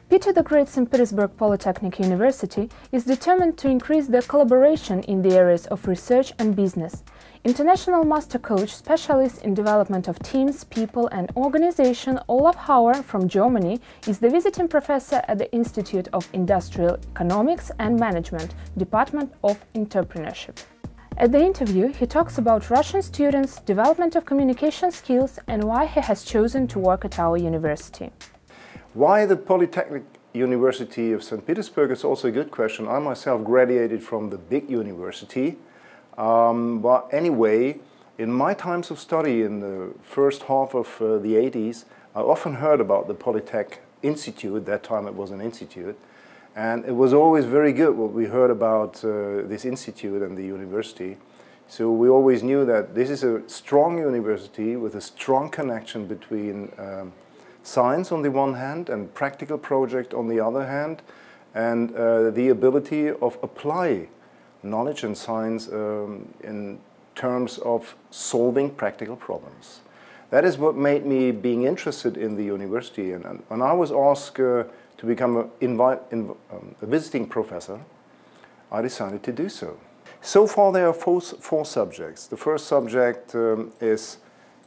Peter the Great St.Petersburg Polytechnic University is determined to increase the collaboration in the areas of research and business. International master coach specialist in development of teams, people and organization Olaf Hauer from Germany is the visiting professor at the Institute of Industrial Economics and Management, Department of Entrepreneurship. At the interview, he talks about Russian students, development of communication skills and why he has chosen to work at our university. Why the Polytechnic University of St. Petersburg is also a good question. I myself graduated from the big university. But anyway, in my times of study in the first half of the 80s, I often heard about the Polytech Institute. That time it was an institute. And it was always very good what we heard about this institute and the university. So we always knew that this is a strong university with a strong connection between science on the one hand and practical project on the other hand, and the ability of apply knowledge and science in terms of solving practical problems. That is what made me being interested in the university. And when I was asked to become a visiting professor, I decided to do so. So far there are four subjects. The first subject is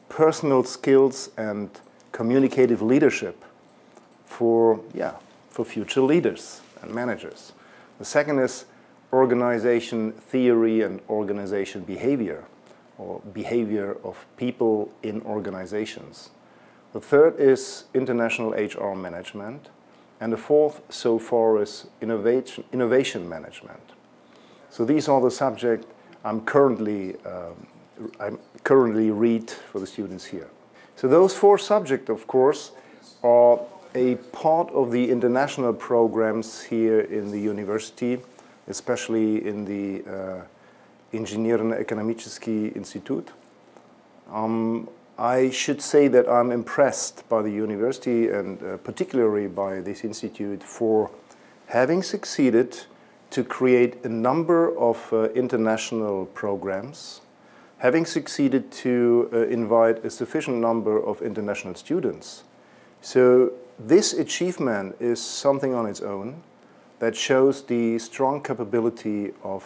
personal skills and communicative leadership for future leaders and managers. The second is organization theory and organization behavior, or behavior of people in organizations. The third is international HR management. And the fourth so far is innovation management. So these are the subjects I'm currently read for the students here. So those four subjects, of course, are a part of the international programs here in the university, especially in the Inženjerný ekonomický institute. I should say that I'm impressed by the university and particularly by this institute for having succeeded to create a number of international programs, having succeeded to invite a sufficient number of international students. So this achievement is something on its own that shows the strong capability of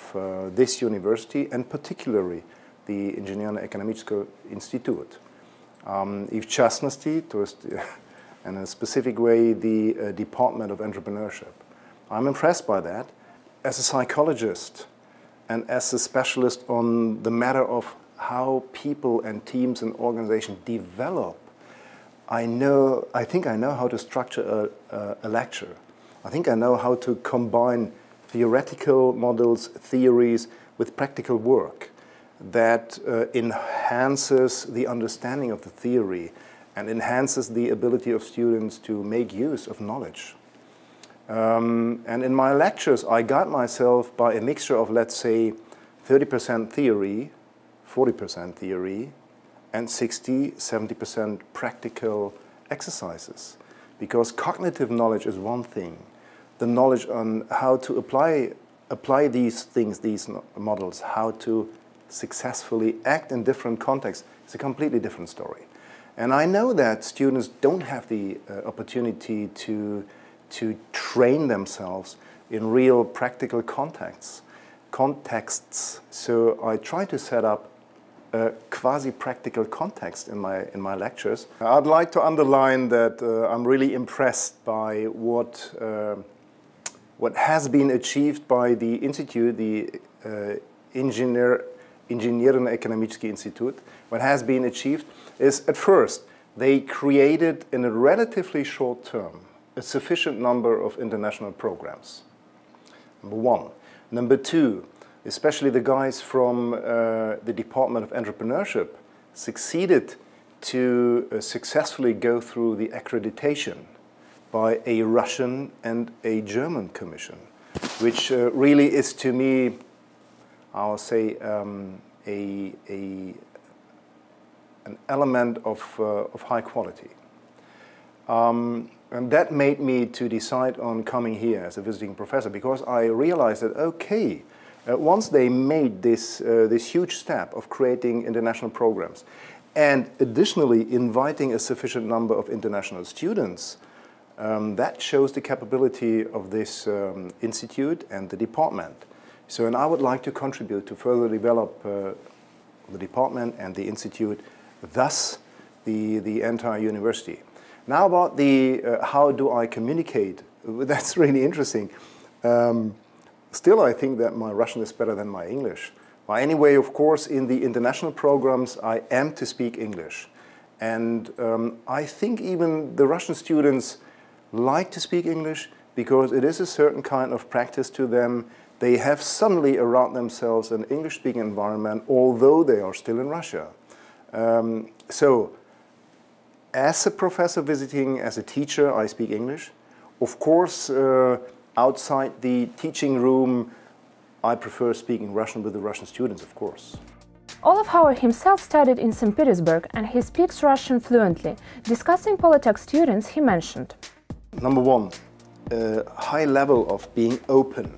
this university and particularly the Inženjerný ekonomický institute. I v časnosti, to is in a specific way, the Department of Entrepreneurship. I'm impressed by that. As a psychologist and as a specialist on the matter of how people and teams and organizations develop, I think I know how to structure a lecture. I think I know how to combine theoretical models, theories with practical work that enhances the understanding of the theory and enhances the ability of students to make use of knowledge. And in my lectures, I guide myself by a mixture of, let's say, 30% theory, 40% theory, and 60–70% practical exercises. Because cognitive knowledge is one thing. The knowledge on how to apply these things, these models, how to successfully act in different contexts is a completely different story. And I know that students don't have the opportunity to train themselves in real practical contexts. So I try to set up a quasi-practical context in my lectures. I'd like to underline that I'm really impressed by what has been achieved by the institute, the Inženjerný ekonomický institute. What has been achieved is, at first, they created in a relatively short term a sufficient number of international programs. Number one. Number two, especially the guys from the Department of Entrepreneurship succeeded to successfully go through the accreditation by a Russian and a German commission, which really is to me, I'll say, an element of high quality. And that made me to decide on coming here as a visiting professor, because I realized that, okay, once they made this huge step of creating international programs and additionally inviting a sufficient number of international students, That shows the capability of this institute and the department. So, and I would like to contribute to further develop the department and the institute, thus the entire university. Now about the how do I communicate? That's really interesting. Still, I think that my Russian is better than my English. But anyway, of course, in the international programs, I am to speak English. And I think even the Russian students like to speak English because it is a certain kind of practice to them. They have suddenly around themselves an English-speaking environment, although they are still in Russia. So, as a professor visiting, as a teacher, I speak English. Of course, outside the teaching room, I prefer speaking Russian with the Russian students, of course. Olaf Hauer himself studied in St. Petersburg and he speaks Russian fluently. Discussing Polytech students, he mentioned: Number one, a high level of being open.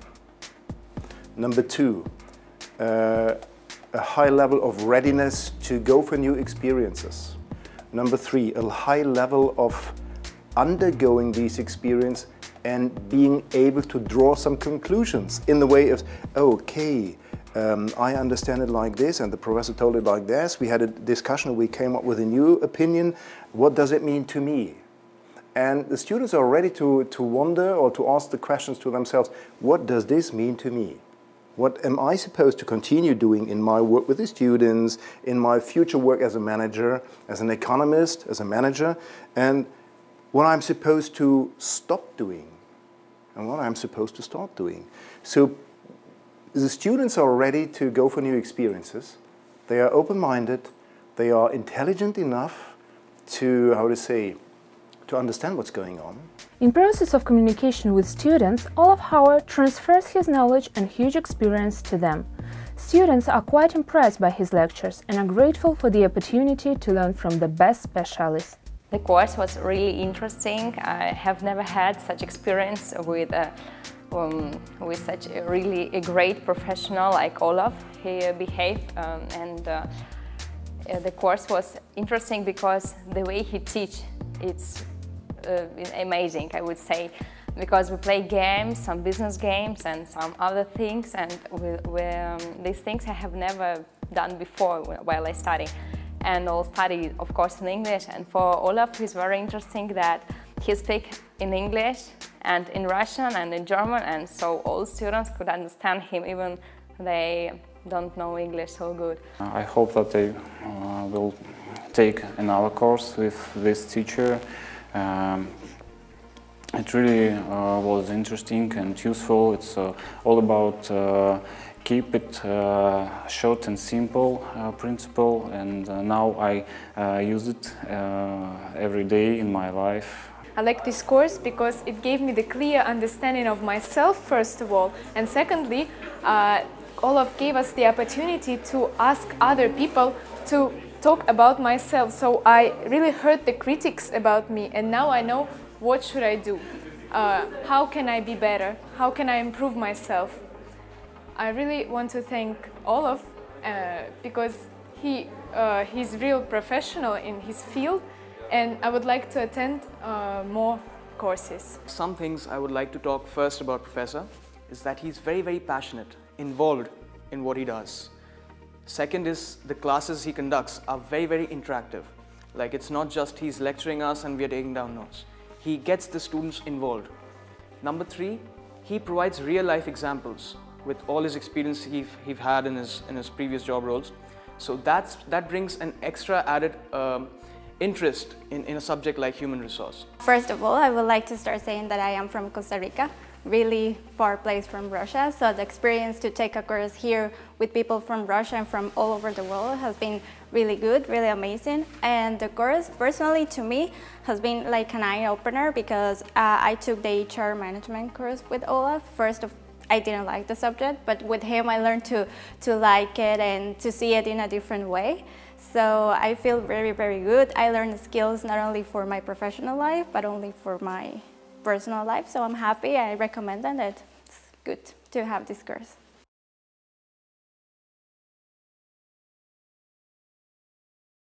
Number two, a high level of readiness to go for new experiences. Number three, a high level of undergoing these experiences and being able to draw some conclusions in the way of, okay, I understand it like this and the professor told it like this. We had a discussion and we came up with a new opinion. What does it mean to me? And the students are ready to wonder or to ask the questions to themselves, what does this mean to me? What am I supposed to continue doing in my work with the students, in my future work as a manager, as an economist, as a manager, and what I'm supposed to stop doing and what I'm supposed to start doing. So the students are ready to go for new experiences. They are open-minded. They are intelligent enough to, to understand what's going on. In process of communication with students, Olaf Hauer transfers his knowledge and huge experience to them. Students are quite impressed by his lectures and are grateful for the opportunity to learn from the best specialists. The course was really interesting. I have never had such experience with such a great professional like Olaf. He behaved the course was interesting because the way he teaches, it's amazing, I would say, because we play games, some business games and some other things, and these things I have never done before while I study. And I'll study, of course, in English. And for Olaf, it's very interesting that he speaks in English and in Russian and in German, and so all students could understand him, even they don't know English so good. I hope that they will take another course with this teacher. It really was interesting and useful. It's all about keep it short and simple principle, and now I use it every day in my life. I like this course because it gave me the clear understanding of myself, first of all, and secondly, Olaf gave us the opportunity to ask other people to talk about myself. So I really heard the critics about me, and now I know what should I do. How can I be better? How can I improve myself? I really want to thank Olaf because he's real professional in his field, and I would like to attend more courses. Some things I would like to talk first about Professor is that he's very, very passionate, involved in what he does. Second is the classes he conducts are very, very interactive. Like, it's not just he's lecturing us and we are taking down notes. He gets the students involved. Number three, he provides real-life examples with all his experience he's had in his previous job roles. So that brings an extra added interest in a subject like human resource. First of all, I would like to start saying that I am from Costa Rica, really far place from Russia. So the experience to take a course here with people from Russia and from all over the world has been really good, really amazing. And the course, personally to me, has been like an eye-opener because I took the HR management course with Olaf. I didn't like the subject, but with him I learned to like it and to see it in a different way. So I feel very, very good. I learned skills not only for my professional life, but only for my personal life. So I'm happy. I recommend that it's good to have this course.